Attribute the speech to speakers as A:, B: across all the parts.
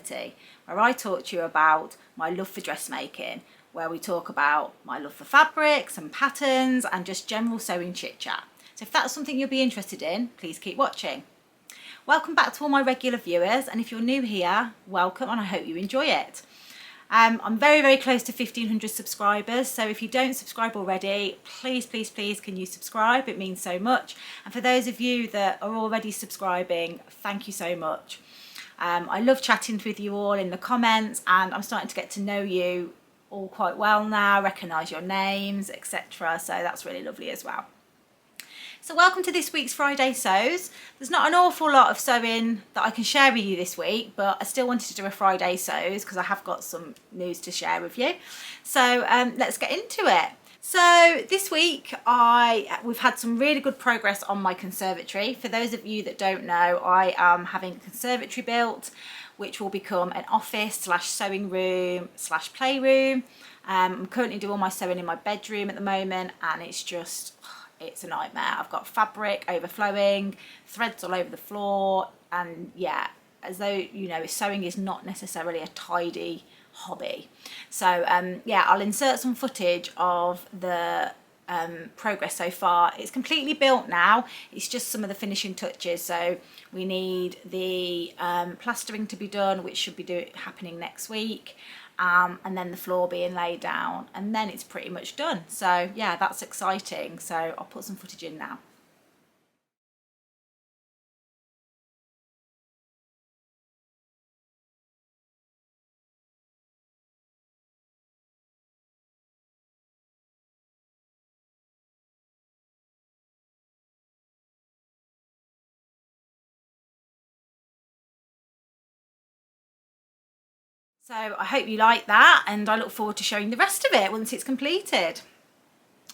A: Personality, where I talk to you about my love for dressmaking, where we talk about my love for fabrics and patterns and just general sewing chit chat. So if that's something you'll be interested in, please keep watching. Welcome back to all my regular viewers, and if you're new here, welcome, and I hope you enjoy it. I'm very close to 1,500 subscribers, so if you don't subscribe already, please can you subscribe? It means so much. And for those of you that are already subscribing, thank you so much. I love chatting with you all in the comments, and I'm starting to get to know you all quite well now, recognise your names, etc. So that's really lovely as well. So welcome to this week's Friday Sews. There's not an awful lot of sewing that I can share with you this week, but I still wanted to do a Friday Sews because I have got some news to share with you. So let's get into it. So this week we've had some really good progress on my conservatory. For those of you that don't know, I am having a conservatory built, which will become an office / sewing room / playroom. I'm currently doing all my sewing in my bedroom at the moment, and it's a nightmare. I've got fabric overflowing, threads all over the floor, and yeah, as though, you know, sewing is not necessarily a tidy hobby. So yeah, I'll insert some footage of the progress so far. It's completely built now, it's just some of the finishing touches. So we need the plastering to be done, which should be happening next week. And then the floor being laid down, and then it's pretty much done. So yeah, that's exciting. So I'll put some footage in now. So I hope you like that, and I look forward to showing the rest of it once it's completed.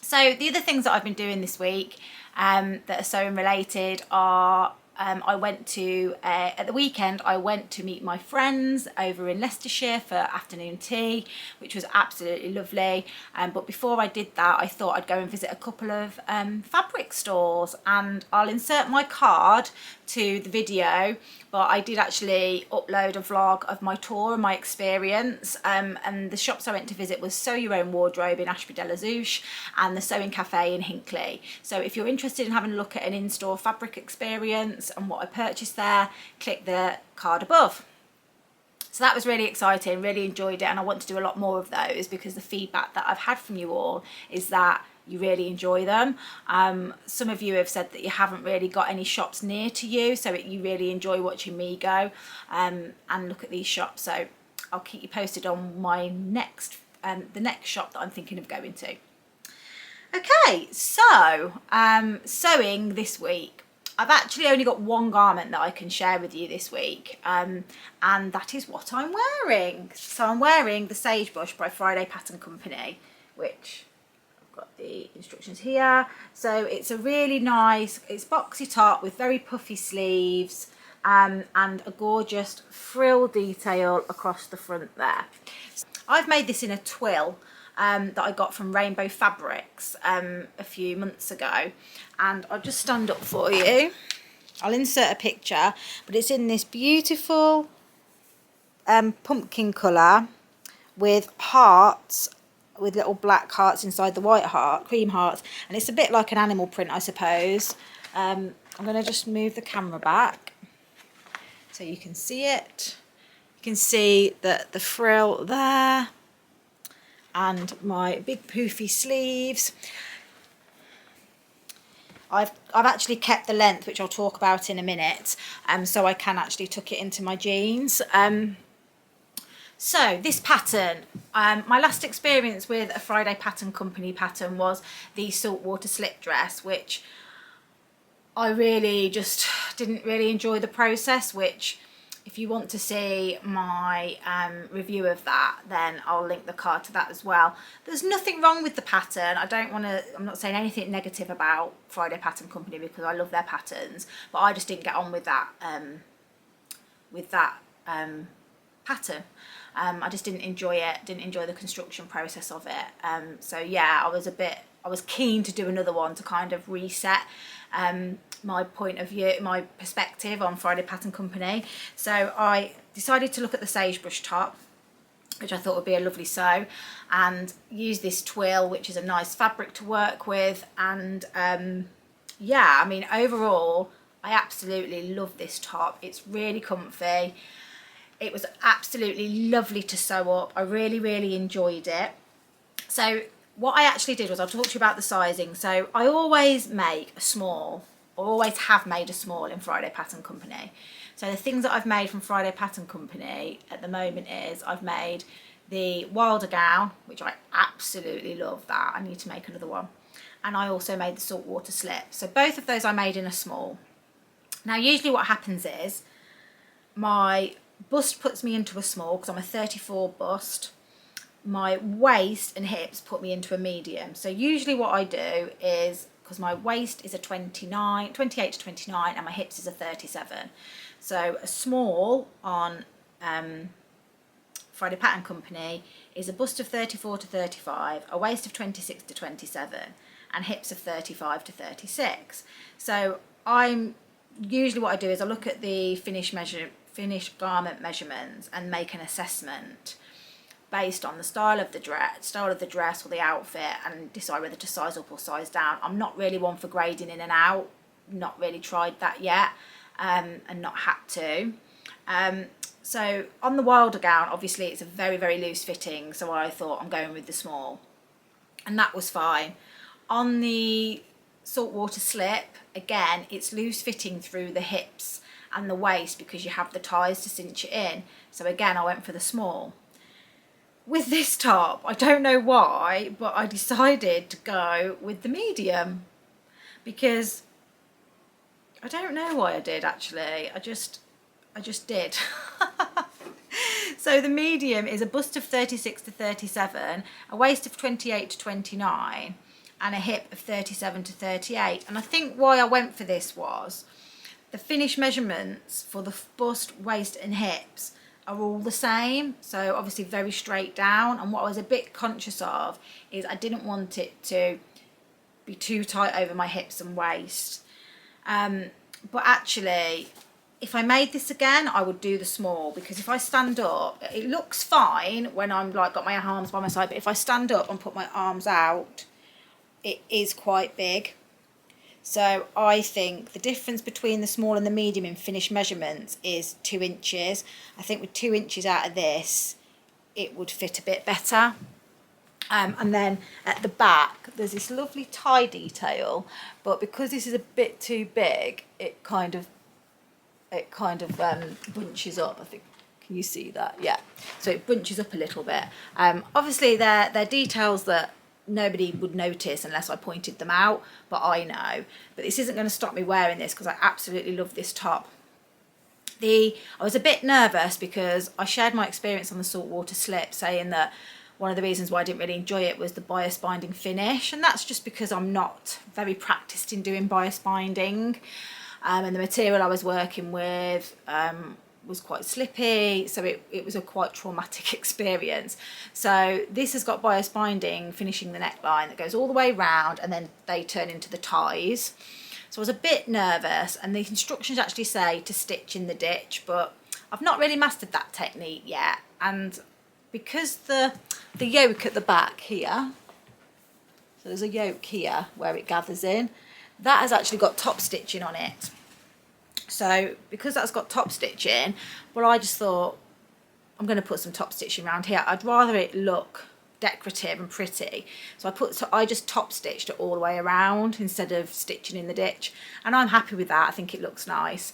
A: So the other things that I've been doing this week that are sewing related are I went to, at the weekend, I went to meet my friends over in Leicestershire for afternoon tea, which was absolutely lovely. But before I did that, I thought I'd go and visit a couple of fabric stores, and I'll insert my card to the video, but I did actually upload a vlog of my tour and my experience, and the shops I went to visit was Sew Your Own Wardrobe in Ashby-de-la-Zouch and the Sewing Cafe in Hinckley. So if you're interested in having a look at an in-store fabric experience and what I purchased there, click the card above. So that was really exciting, really enjoyed it, and I want to do a lot more of those because the feedback that I've had from you all is that you really enjoy them. Some of you have said that you haven't really got any shops near to you, so you really enjoy watching me go and look at these shops. So I'll keep you posted on my the next shop that I'm thinking of going to. Okay, so sewing this week. I've actually only got one garment that I can share with you this week, and that is what I'm wearing. So I'm wearing the Sagebrush by Friday Pattern Company, which I've got the instructions here. So it's a really nice, it's boxy top with very puffy sleeves, and a gorgeous frill detail across the front there. I've made this in a twill that I got from Rainbow Fabrics a few months ago, and I'll just stand up for you. I'll insert a picture, but it's in this beautiful pumpkin colour with hearts, with little black hearts inside the white heart, cream hearts, and it's a bit like an animal print, I suppose. I'm going to just move the camera back so you can see it. You can see that the frill there, and my big poofy sleeves. I've actually kept the length, which I'll talk about in a minute, so I can actually tuck it into my jeans. So this pattern, my last experience with a Friday Pattern Company pattern was the saltwater slip dress, which I really just didn't really enjoy the process, which if you want to see my review of that, then I'll link the card to that as well. There's nothing wrong with the pattern. I'm not saying anything negative about Friday Pattern Company because I love their patterns, but I just didn't get on with that pattern. I just didn't enjoy it, didn't enjoy the construction process of it. So yeah, I was keen to do another one to kind of reset my point of view, my perspective on Friday Pattern Company. So I decided to look at the Sagebrush top, which I thought would be a lovely sew, and use this twill, which is a nice fabric to work with. And yeah, I mean, overall, I absolutely love this top. It's really comfy. It was absolutely lovely to sew up. I really, really enjoyed it. So what I actually did was, I'll talk to you about the sizing. So I always make a small, or always have made a small in Friday Pattern Company. So the things that I've made from Friday Pattern Company at the moment is, I've made the Wilder gown, which I absolutely love that. I need to make another one. And I also made the saltwater slip. So both of those I made in a small. Now usually what happens is, my bust puts me into a small because I'm a 34 bust. My waist and hips put me into a medium. So usually what I do is, because my waist is a 28 to 29 and my hips is a 37. So a small on Friday Pattern Company is a bust of 34 to 35, a waist of 26 to 27, and hips of 35 to 36. So usually what I do is I look at the finished garment measurements and make an assessment based on the style of the dress or the outfit, and decide whether to size up or size down. I'm not really one for grading in and out, not really tried that yet, and not had to. So on the Wilder gown, obviously it's a very, very loose fitting, so I thought I'm going with the small, and that was fine. On the saltwater slip, again, it's loose fitting through the hips and the waist because you have the ties to cinch it in. So again, I went for the small. With this top, I don't know why, but I decided to go with the medium, because I don't know why I did actually. I just did. So the medium is a bust of 36 to 37, a waist of 28 to 29, and a hip of 37 to 38. And I think why I went for this was, the finished measurements for the bust, waist and hips are all the same, so obviously very straight down. And what I was a bit conscious of is, I didn't want it to be too tight over my hips and waist. But actually, if I made this again, I would do the small, because if I stand up, it looks fine when I'm like got my arms by my side, but if I stand up and put my arms out, it is quite big. So I think the difference between the small and the medium in finished measurements is 2 inches. I think with 2 inches out of this, it would fit a bit better. And then at the back, there's this lovely tie detail, but because this is a bit too big, it kind of bunches up. I think, can you see that? Yeah. So it bunches up a little bit. Obviously, they're details that nobody would notice unless I pointed them out, but I know. But this isn't going to stop me wearing this, because I absolutely love this top. I was a bit nervous because I shared my experience on the saltwater slip, saying that one of the reasons why I didn't really enjoy it was the bias binding finish, and that's just because I'm not very practiced in doing bias binding, and the material I was working with was quite slippy, so it was a quite traumatic experience. So this has got bias binding finishing the neckline that goes all the way round, and then they turn into the ties. So I was a bit nervous, and the instructions actually say to stitch in the ditch, but I've not really mastered that technique yet. And because the yoke at the back here, so there's a yoke here where it gathers in, that has actually got top stitching on it. So because that's got top stitching, well, I just thought I'm going to put some top stitching around here. I'd rather it look decorative and pretty, so I just top stitched it all the way around instead of stitching in the ditch, and I'm happy with that. I think it looks nice.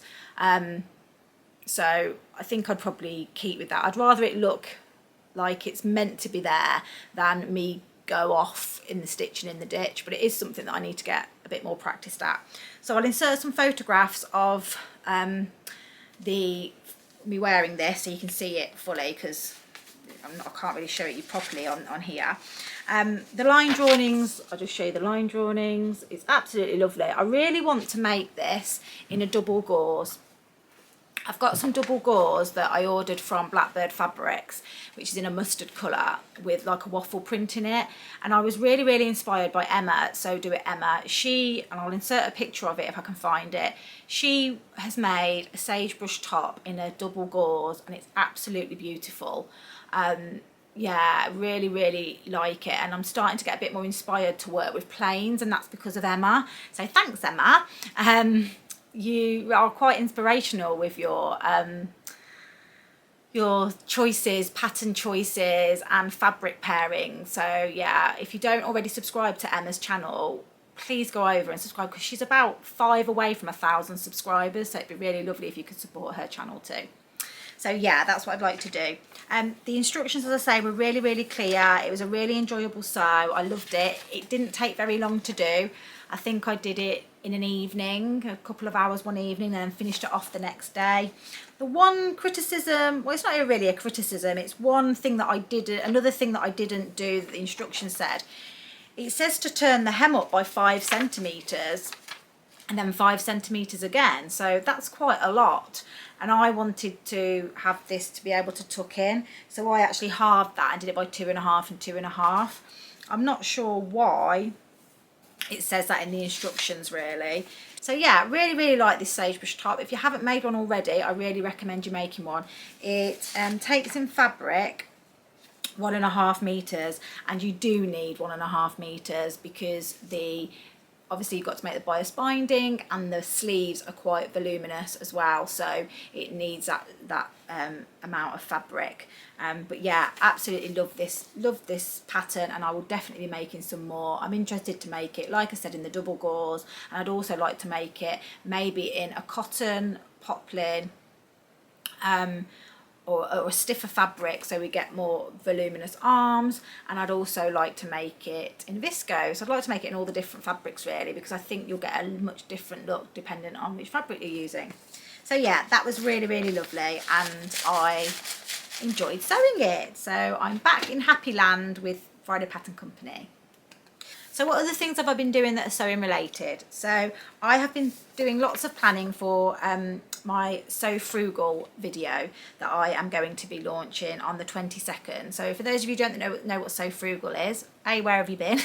A: So I think I'd probably keep with that. I'd rather it look like it's meant to be there than me go off in the stitching in the ditch, but it is something that I need to get a bit more practiced at. So I'll insert some photographs of me wearing this so you can see it fully, because I can't really show it you properly on here. The line drawings, I'll just show you the line drawings. It's absolutely lovely. I really want to make this in a double gauze. I've got some double gauze that I ordered from Blackbird Fabrics, which is in a mustard colour with like a waffle print in it. And I was really, really inspired by Emma, So Do It Emma. She, and I'll insert a picture of it if I can find it, she has made a sagebrush top in a double gauze and it's absolutely beautiful. Yeah, really, really like it. And I'm starting to get a bit more inspired to work with plains, and that's because of Emma. So thanks, Emma. You are quite inspirational with your choices, pattern choices and fabric pairing. So yeah, if you don't already subscribe to Emma's channel, please go over and subscribe, because she's about 5 away from 1,000 subscribers, so it'd be really lovely if you could support her channel too. So yeah, that's what I'd like to do. The instructions, as I say, were really, really clear. It was a really enjoyable sew. I loved it. It didn't take very long to do. I think I did it in an evening, a couple of hours one evening, and then finished it off the next day. The one criticism, well, it's not really a criticism, it's one thing that I did, another thing that I didn't do that the instructions said. It says to turn the hem up by 5 centimetres and then 5 centimetres again. So that's quite a lot. And I wanted to have this to be able to tuck in. So I actually halved that and did it by 2.5 and 2.5. I'm not sure why it says that in the instructions really. So yeah, really, really like this sagebrush top. If you haven't made one already, I really recommend you making one. It takes in fabric 1.5 meters, and you do need 1.5 meters because obviously you've got to make the bias binding, and the sleeves are quite voluminous as well, so it needs that amount of fabric. But yeah, absolutely love this pattern, and I will definitely be making some more. I'm interested to make it, like I said, in the double gauze, and I'd also like to make it maybe in a cotton poplin or a stiffer fabric, so we get more voluminous arms. And I'd also like to make it in viscose. I'd like to make it in all the different fabrics really, because I think you'll get a much different look depending on which fabric you're using. So yeah, that was really, really lovely, and I enjoyed sewing it. So I'm back in happy land with Friday Pattern Company. So what other things have I been doing that are sewing related? So I have been doing lots of planning for my Sew Frugal video that I am going to be launching on the 22nd. So for those of you who don't know what Sew Frugal is, A, where have you been?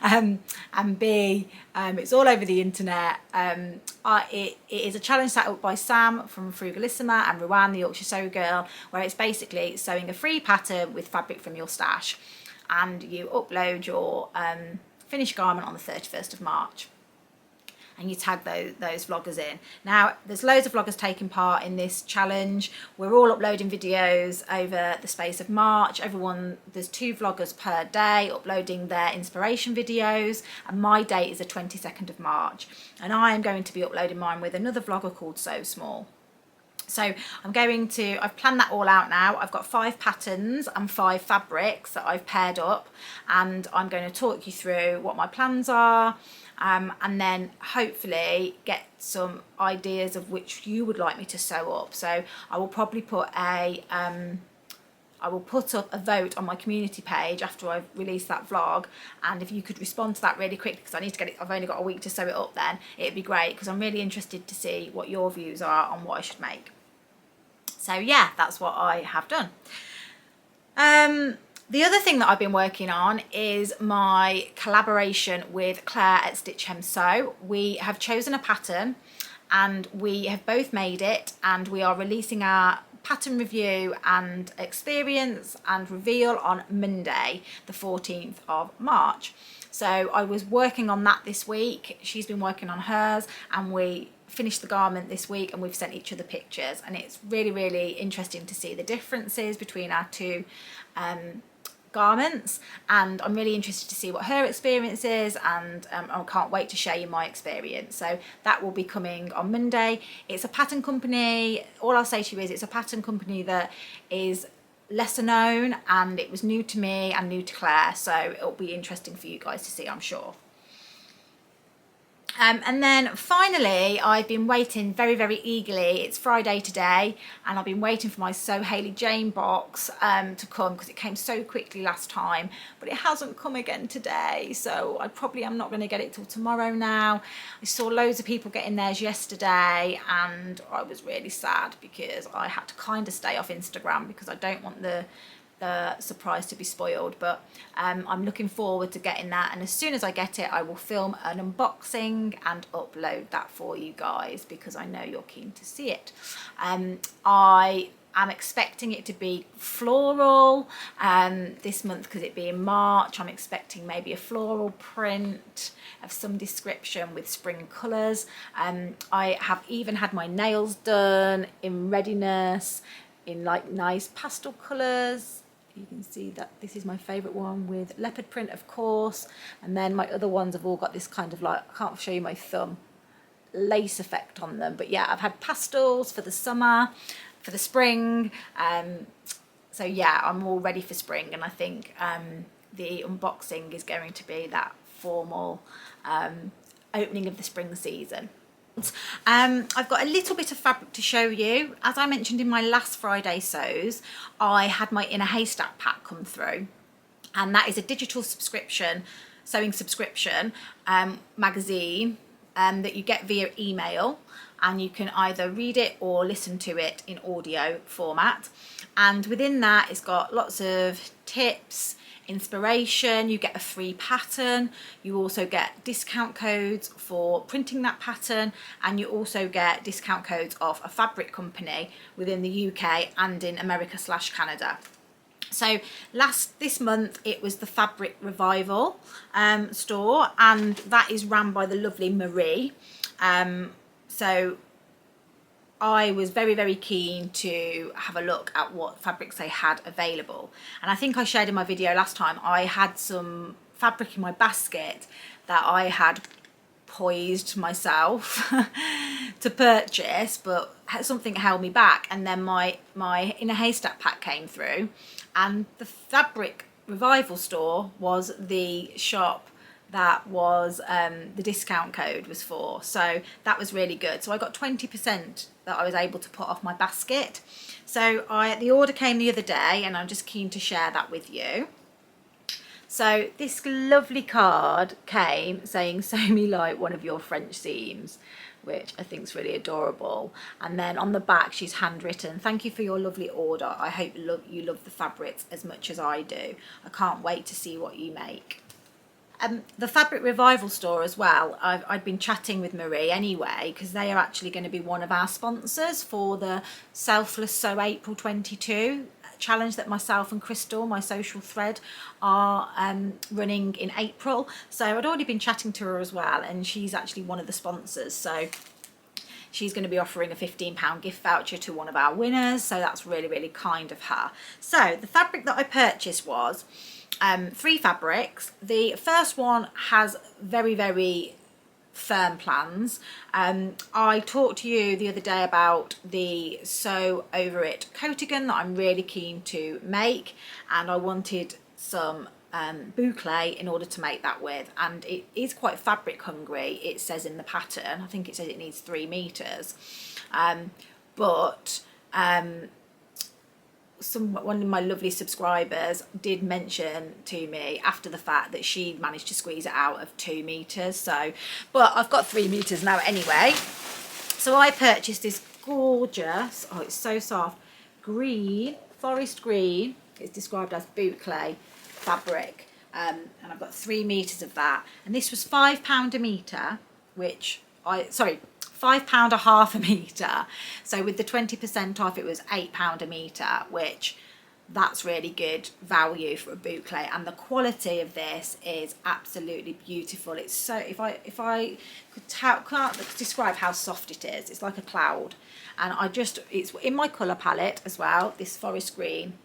A: And B, it's all over the internet. It is a challenge set up by Sam from Frugalissima and Rowan, the Yorkshire Sew Girl, where it's basically sewing a free pattern with fabric from your stash, and you upload your finished garment on the 31st of March. And you tag those vloggers in. Now, there's loads of vloggers taking part in this challenge. We're all uploading videos over the space of March. There's 2 vloggers per day uploading their inspiration videos, and my date is the 22nd of March. And I am going to be uploading mine with another vlogger called So Small. So I've planned that all out now. I've got 5 patterns and 5 fabrics that I've paired up, and I'm going to talk you through what my plans are, and then hopefully get some ideas of which you would like me to sew up. So I will probably put up a vote on my community page after I've released that vlog, and if you could respond to that really quickly, because I need to get it, I've only got a week to sew it up, then it'd be great, because I'm really interested to see what your views are on what I should make. So yeah, that's what I have done. The other thing that I've been working on is my collaboration with Claire at Stitch Hem Sew. We have chosen a pattern and we have both made it, and we are releasing our pattern review and experience and reveal on Monday, the 14th of March. So I was working on that this week. She's been working on hers, and we finished the garment this week, and we've sent each other pictures, and it's really, really interesting to see the differences between our 2 garments, and I'm really interested to see what her experience is, and I can't wait to share you my experience. So that will be coming on Monday. It's a pattern company. All I'll say to you is it's a pattern company that is lesser known, and it was new to me and new to Claire, so it'll be interesting for you guys to see, I'm sure. And then finally, I've been waiting very, very eagerly. It's Friday today, and I've been waiting for my So Hayley Jane box to come, because it came so quickly last time, but it hasn't come again today. So I probably am not going to get it till tomorrow now. I saw loads of people getting theirs yesterday, and I was really sad because I had to kind of stay off Instagram because I don't want the surprise to be spoiled. But I'm looking forward to getting that, and as soon as I get it I will film an unboxing and upload that for you guys, because I know you're keen to see it. I am expecting it to be floral this month, because it being March. I'm expecting maybe a floral print of some description with spring colours. I have even had my nails done in readiness in like nice pastel colours. You can see that this is my favourite one with leopard print, of course, and then my other ones have all got this kind of, like, I can't show you my thumb, lace effect on them. But yeah, I've had pastels for the summer, for the spring, so yeah, I'm all ready for spring, and I think the unboxing is going to be that formal opening of the spring season. I've got a little bit of fabric to show you. As I mentioned in my last Friday sews, I had my In a Haystack pack come through, and that is a digital subscription, sewing subscription magazine that you get via email, and you can either read it or listen to it in audio format. And within that, it's got lots of tips, inspiration. You get a free pattern, you also get discount codes for printing that pattern, and you also get discount codes of a fabric company within the UK and in America/Canada. So this month it was the Fabric Revival store, and that is ran by the lovely Marie. So I was very, very keen to have a look at what fabrics they had available. And I think I shared in my video last time, I had some fabric in my basket that I had poised myself to purchase, but something held me back. And then my In a Haystack pack came through, and the Fabric Revival store was the shop that was the discount code was for. So that was really good. So I got 20% that I was able to put off my basket. So the order came the other day, and I'm just keen to share that with you. So this lovely card came saying, "Sew me like one of your French seams," which I think is really adorable. And then on the back she's handwritten, "Thank you for your lovely order. I hope you love the fabrics as much as I do. I can't wait to see what you make." The Fabric Revival store as well, I've been chatting with Marie anyway, because they are actually going to be one of our sponsors for the Selfless Sew April 22 challenge that myself and Crystal, my social thread, are running in April. So I'd already been chatting to her as well, and she's actually one of the sponsors. So she's going to be offering a £15 gift voucher to one of our winners. So that's really, really kind of her. So the fabric that I purchased was 3 fabrics. The first one has very, very firm plans. I talked to you the other day about the Sew Over It Coatigan that I'm really keen to make, and I wanted some bouclé in order to make that with, and it is quite fabric hungry. It says in the pattern, I think it says it needs 3 meters, but one of my lovely subscribers did mention to me after the fact that she managed to squeeze it out of 2 meters. So, but I've got 3 meters now anyway. So I purchased this gorgeous, oh, it's so soft, green, forest green. It's described as bouclé fabric, and I've got 3 meters of that. And this was £5 a meter, which £5 a half a metre. So with the 20% off, it was £8 a metre, which that's really good value for a bouclé. And the quality of this is absolutely beautiful. It's so, if I can't describe how soft it is, it's like a cloud. And it's in my colour palette as well, this forest green.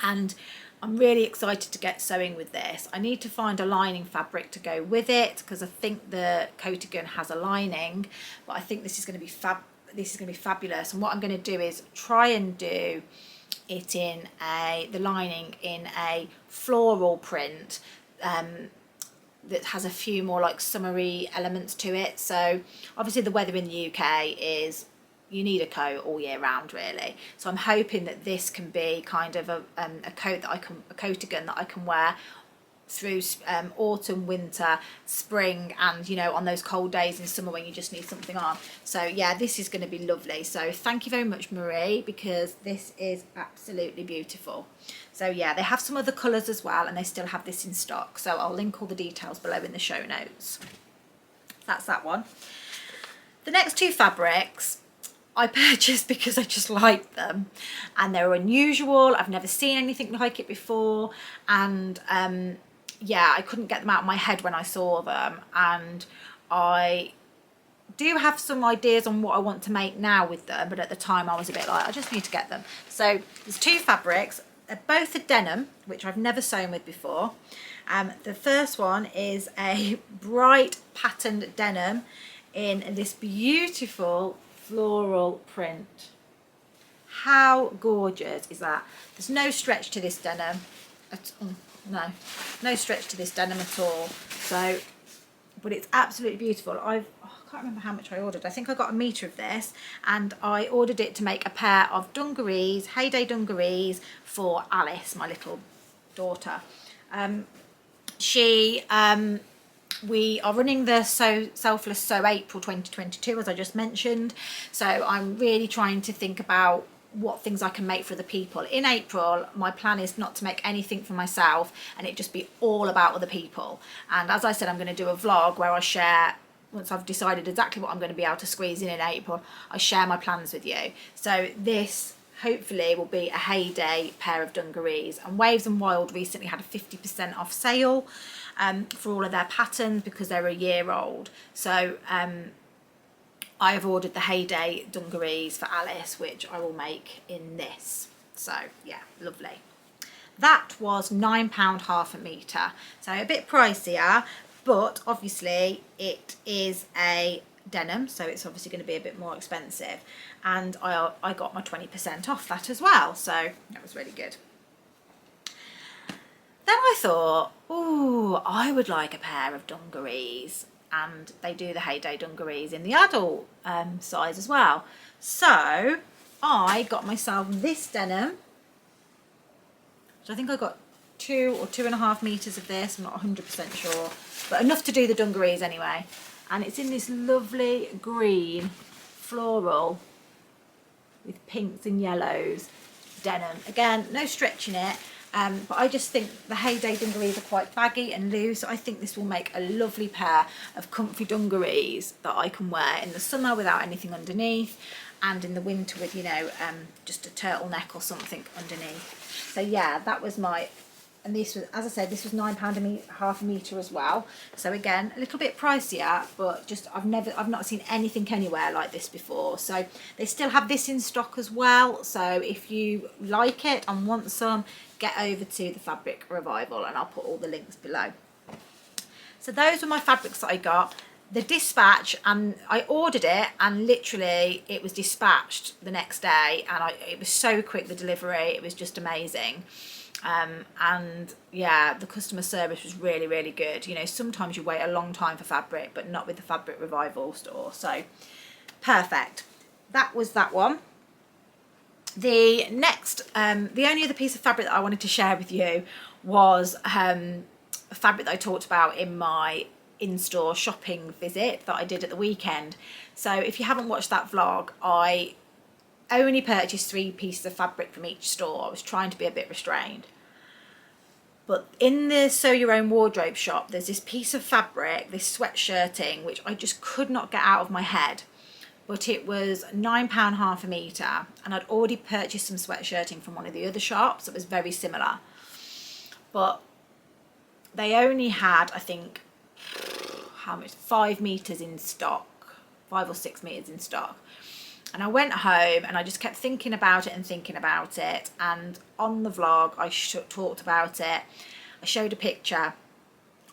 A: And I'm really excited to get sewing with this. I need to find a lining fabric to go with it, because I think the Coatigan has a lining, but I think this is going to be fabulous. And what I'm going to do is try and do it in the lining in a floral print, that has a few more like summery elements to it. So obviously the weather in the UK is you need a coat all year round really. So I'm hoping that this can be kind of a coat that a coatigan that I can wear through autumn, winter, spring, and you know, on those cold days in summer when you just need something on. So yeah, this is going to be lovely. So thank you very much, Marie, because this is absolutely beautiful. So yeah, they have some other colours as well, and they still have this in stock, so I'll link all the details below in the show notes. That's that one. The next two fabrics I purchased because I just like them, and they're unusual. I've never seen anything like it before, and yeah, I couldn't get them out of my head when I saw them, and I do have some ideas on what I want to make now with them, but at the time I was a bit like, I just need to get them. So there's two fabrics. They're both a denim, which I've never sewn with before. The first one is a bright patterned denim in this beautiful floral print. How gorgeous is that? There's no stretch to this denim. No stretch to this denim at all. So, but it's absolutely beautiful. I can't remember how much I ordered. I think I got a metre of this, and I ordered it to make a pair of dungarees, Heyday dungarees, for Alice, my little daughter. We are running the Selfless Sew April 2022, as I just mentioned. So I'm really trying to think about what things I can make for other people. In April, my plan is not to make anything for myself and it just be all about other people. And as I said, I'm going to do a vlog where I share, once I've decided exactly what I'm going to be able to squeeze in April, I share my plans with you. So this hopefully will be a Heyday pair of dungarees. And Waves and Wild recently had a 50% off sale for all of their patterns because they're a year old. So I have ordered the Heyday dungarees for Alice, which I will make in this. So yeah, lovely. That was £9 half a metre. So a bit pricier, but obviously it is a denim, so it's obviously going to be a bit more expensive. And I got my 20% off that as well, so that was really good. Then I thought, oh, I would like a pair of dungarees, and they do the Heyday dungarees in the adult size as well. So I got myself this denim, so I think I got 2 or 2.5 meters of this, I'm not 100% sure, but enough to do the dungarees anyway. And it's in this lovely green floral with pinks and yellows denim. Again, no stretch in it, but I just think the Heyday dungarees are quite baggy and loose. So I think this will make a lovely pair of comfy dungarees that I can wear in the summer without anything underneath, and in the winter with, you know, just a turtleneck or something underneath. So yeah, that was my, and this was, as I said, this was £9 half a metre as well. So again, a little bit pricier, but just I've not seen anything anywhere like this before. So they still have this in stock as well. So if you like it and want some, get over to the Fabric Revival, and I'll put all the links below. So those were my fabrics that I got. The dispatch, and I ordered it and literally it was dispatched the next day, and it was so quick, the delivery, it was just amazing. And yeah, the customer service was really, really good. You know, sometimes you wait a long time for fabric, but not with the Fabric Revival store. So perfect. That was that one. The next, the only other piece of fabric that I wanted to share with you was a fabric that I talked about in my in-store shopping visit that I did at the weekend. So if you haven't watched that vlog, I only purchased 3 pieces of fabric from each store. I was trying to be a bit restrained. But in the Sew Your Own Wardrobe shop, there's this piece of fabric, this sweatshirting, which I just could not get out of my head. But it was £9 half a metre, and I'd already purchased some sweatshirting from one of the other shops that was very similar. But they only had, I think, how much? 5 metres in stock, 5 or 6 metres in stock. And I went home and I just kept thinking about it and thinking about it. And on the vlog, I talked about it. I showed a picture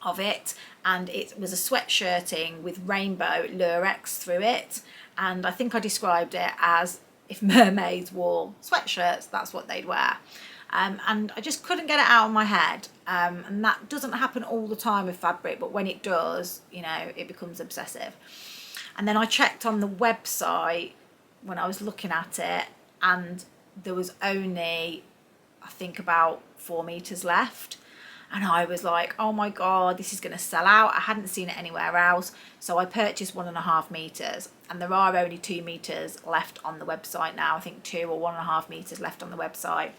A: of it, and it was a sweatshirting with rainbow Lurex through it. And I think I described it as if mermaids wore sweatshirts, that's what they'd wear. and I just couldn't get it out of my head. And that doesn't happen all the time with fabric, but when it does, you know, it becomes obsessive. And then I checked on the website when I was looking at it, and there was only, I think, about 4 meters left. And I was like, oh my God, this is going to sell out. I hadn't seen it anywhere else. So I purchased 1.5 meters, and there are only 2 meters left on the website now. I think 2 or 1.5 meters left on the website.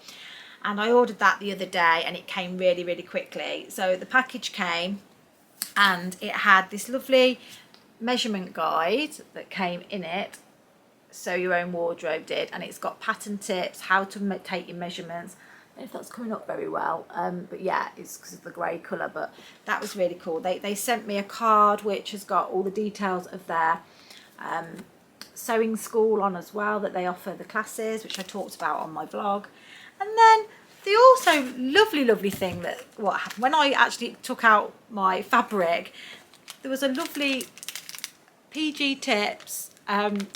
A: And I ordered that the other day, and it came really, really quickly. So the package came, and it had this lovely measurement guide that came in it. So Your Own Wardrobe did, and it's got pattern tips, how to take your measurements. I don't know if that's coming up very well, but yeah, it's because of the grey colour, but that was really cool. They sent me a card which has got all the details of their sewing school on as well, that they offer the classes, which I talked about on my vlog. And then the also lovely thing that what happened when I actually took out my fabric, there was a lovely PG tips and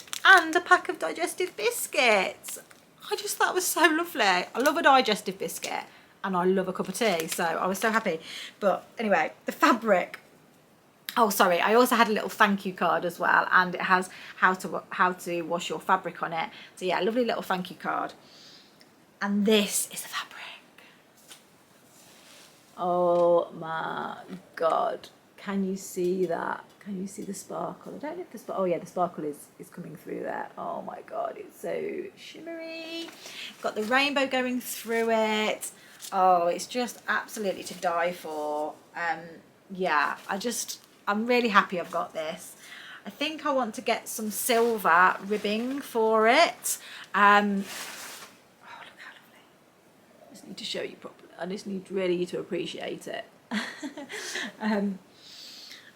A: a pack of digestive biscuits. I just thought it was so lovely. I love a digestive biscuit and I love a cup of tea, so I was so happy. But anyway, the fabric. Oh, sorry, I also had a little thank you card as well, and it has how to wash your fabric on it. So yeah, lovely little thank you card. And this is the fabric. Oh my God. Can you see that? Can you see the sparkle? I don't know if the sparkle, oh yeah, the sparkle is coming through there. Oh my God, it's so shimmery. Got the rainbow going through it. Oh, it's just absolutely to die for. Yeah, I'm really happy I've got this. I think I want to get some silver ribbing for it. Oh, look how lovely. I just need to show you properly. I just need really you to appreciate it.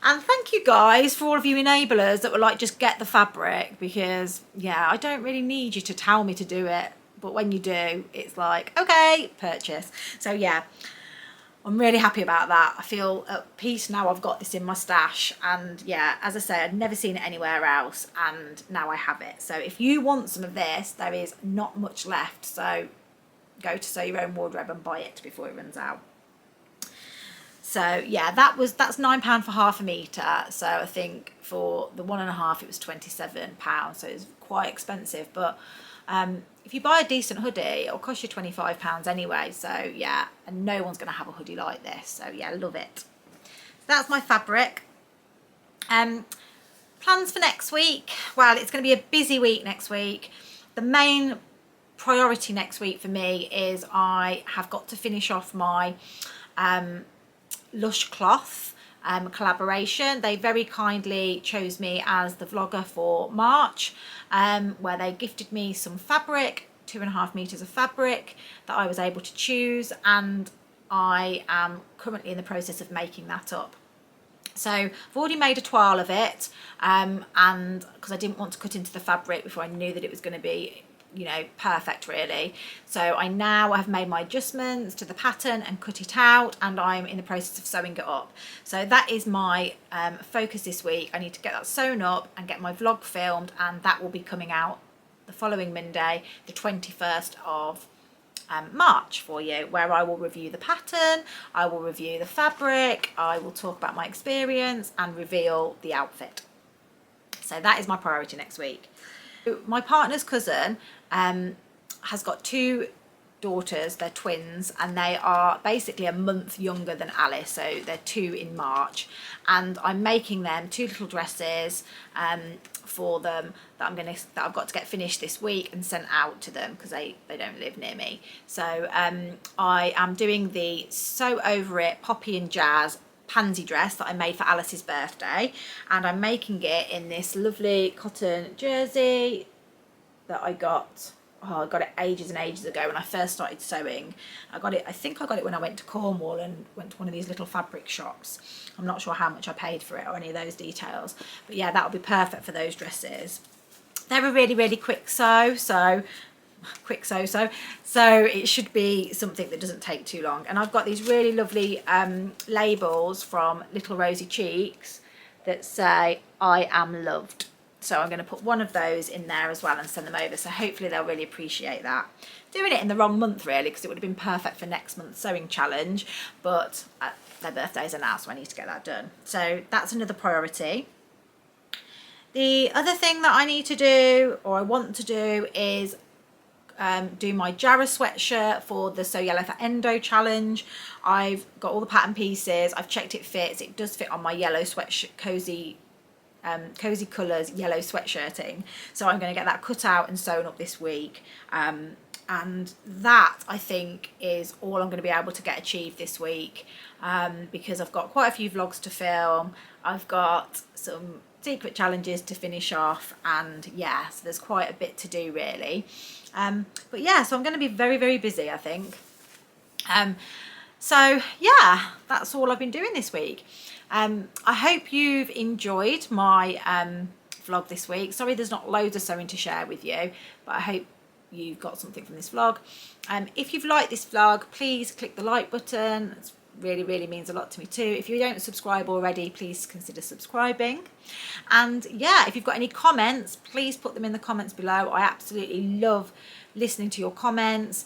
A: And thank you guys for all of you enablers that were like, just get the fabric, because yeah, I don't really need you to tell me to do it, but when you do, it's like, okay, purchase. So yeah, I'm really happy about that. I feel at peace now. I've got this in my stash, and yeah, as I say, I'd never seen it anywhere else, and now I have it. So if you want some of this, there is not much left, so go to Sew Your Own Wardrobe and buy it before it runs out. So yeah, that's £9 for half a metre. So I think for the 1.5 it was £27. So it's quite expensive. But if you buy a decent hoodie, it'll cost you £25 anyway. So yeah, and no one's going to have a hoodie like this. So yeah, love it. So that's my fabric. Plans for next week. Well, it's going to be a busy week next week. The main priority next week for me is I have got to finish off my Lush Cloth collaboration. They very kindly chose me as the vlogger for March, where they gifted me some fabric, 2.5 meters of fabric that I was able to choose, and I am currently in the process of making that up. So I've already made a toile of it, and because I didn't want to cut into the fabric before I knew that it was going to be, you know, perfect really. So I now have made my adjustments to the pattern and cut it out, and I'm in the process of sewing it up. So that is my focus this week. I need to get that sewn up and get my vlog filmed, and that will be coming out the following Monday, the 21st of March for you, where I will review the pattern, I will review the fabric, I will talk about my experience and reveal the outfit. So that is my priority next week. My partner's cousin has got 2 daughters, they're twins, and they are basically a month younger than Alice, so they're 2 in March, and I'm making them 2 little dresses for them that I've got to get finished this week and sent out to them because they don't live near me. So I am doing the Sew Over It Poppy and Jazz Pansy dress that I made for Alice's birthday, and I'm making it in this lovely cotton jersey that I got. Oh, I got it ages and ages ago when I first started sewing. I think I got it when I went to Cornwall and went to one of these little fabric shops. I'm not sure how much I paid for it or any of those details, but yeah, that'll be perfect for those dresses. They're a really quick sew, so it should be something that doesn't take too long. And I've got these really lovely labels from Little Rosy Cheeks that say I am loved. So I'm going to put one of those in there as well and send them over. So hopefully they'll really appreciate that. Doing it in the wrong month really, because it would have been perfect for next month's sewing challenge, but their birthdays are now, so I need to get that done. So that's another priority. The other thing that I need to do, or I want to do, is do my Jarrah sweatshirt for the Sew Yellow for Endo challenge. I've got all the pattern pieces, I've checked it fits. It does fit on my yellow sweatshirt, cozy colours yellow sweatshirting, so I'm going to get that cut out and sewn up this week, and that I think is all I'm going to be able to get achieved this week, because I've got quite a few vlogs to film, I've got some secret challenges to finish off, and yeah, so there's quite a bit to do really, but yeah, so I'm going to be very, very busy, I think. So yeah, that's all I've been doing this week. I hope you've enjoyed my vlog this week. Sorry there's not loads of sewing to share with you, but I hope you've got something from this vlog. If you've liked this vlog, please click the like button. It really means a lot to me too. If you don't subscribe already, please consider subscribing. And yeah, if you've got any comments, please put them in the comments below. I absolutely love listening to your comments.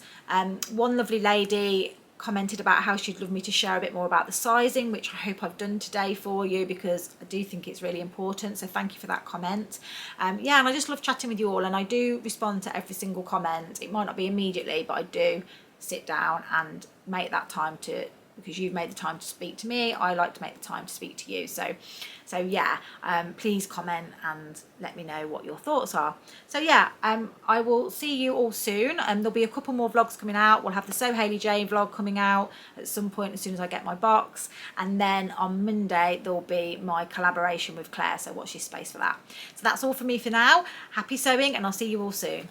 A: One lovely lady commented about how she'd love me to share a bit more about the sizing, which I hope I've done today for you, because I do think it's really important, so thank you for that comment. Yeah, and I just love chatting with you all, and I do respond to every single comment. It might not be immediately, but I do sit down and make that time to, because you've made the time to speak to me, I like to make the time to speak to you. So yeah, please comment and let me know what your thoughts are. So yeah, I will see you all soon, and there'll be a couple more vlogs coming out. We'll have the So Hayley Jane vlog coming out at some point as soon as I get my box, and then on Monday there'll be my collaboration with Claire, so watch your space for that. So that's all from me for now. Happy sewing, and I'll see you all soon.